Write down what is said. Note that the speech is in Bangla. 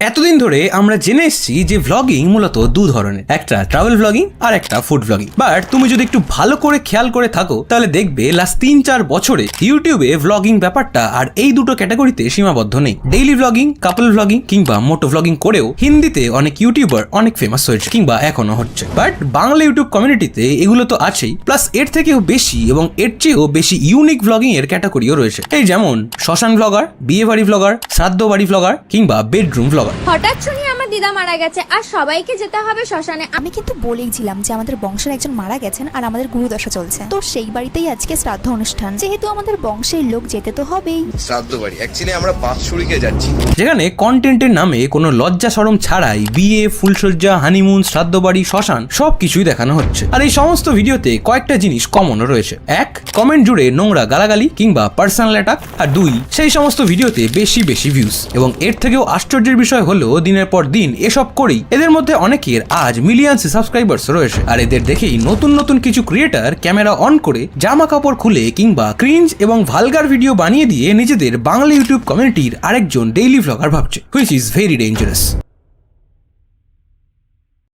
এতদিন ধরে আমরা জেনে এসেছি যে ভ্লগিং মূলত দু ধরনের, একটা ট্রাভেল ভ্লগিং আর একটা ফুড ভ্লগিং। বাট তুমি যদি একটু ভালো করে খেয়াল করে থাকো তাহলে দেখবে লাস্ট 3-4 বছরে ইউটিউবে ভ্লগিং ব্যাপারটা আর এই দুটো ক্যাটাগরিতে সীমাবদ্ধ নেই। ডেইলি ভ্লগিং, কাপল ভ্লগিং কিংবা মোটো ভ্লগিং করেও হিন্দিতে অনেক ইউটিউবার অনেক ফেমাস হয়েছে কিংবা এখনো হচ্ছে। বাট বাংলা ইউটিউব কমিউনিটিতে এগুলো তো আছেই, প্লাস এর থেকেও বেশি এবং এর চেয়েও বেশি ইউনিক ভ্লগিং এর ক্যাটাগরিও রয়েছে। এই যেমন শ্মশান ভ্লগার, বিয়ে বাড়ি ভ্লগার, শ্রাদ্ধ বাড়ি ভ্লগার কিংবা বেডরুম ভ্লগার। হঠাৎ শুনি আমার দিদা মারা গেছে আর সবাইকে যেতে হবে শ্মশানে। আমি কিন্তু বলেইছিলাম যে আমাদের বংশের একজন মারা গেছেন আর আমাদের গুরুদশা চলছে, তো সেই বাড়িতেই আজকে শ্রাদ্ধ অনুষ্ঠান। যেহেতু আমাদের বংশের লোক যেতে তো হবেই। শ্রাদ্ধ বাড়ি অ্যাকচুয়ালি আমরা বাঁশশুড়িকে যাচ্ছি, যেখানে কন্টেন্টের নামে কোনো লজ্জা শরম ছাড়াই বিয়ে, ফুলসজ্জা, হানিমুন, শ্রাদ্ধ বাড়ি, শ্মশান সবকিছুই দেখানো হচ্ছে। আর এই সমস্ত ভিডিওতে কয়েকটা জিনিস কমনও রয়েছে। এক, কমেন্ট জুড়ে নোংরা গালাগালি কিংবা পার্সোনাল অ্যাটাক। আর দুই, সেই সমস্ত ভিডিওতে বেশি ভিউজ। এবং এর থেকেও আশ্চর্যের বিষয় হলো দিনের পর দিন এসব করেই এদের মধ্যে অনেকের আজ মিলিয়ন্স সাবস্ক্রাইবার্স রয়েছে। আর এদের দেখেই নতুন কিছু ক্রিয়েটার ক্যামেরা অন করে জামা কাপড় খুলে কিংবা ক্রিঞ্জ এবং ভালগার ভিডিও বানিয়ে দিয়ে নিজেদের বাংলা ইউটিউব কমিউনিটির আরেকজন ডেইলি ভ্লগার ভাবছে, হুইচ ইজ ভেরি ডেঞ্জারাস।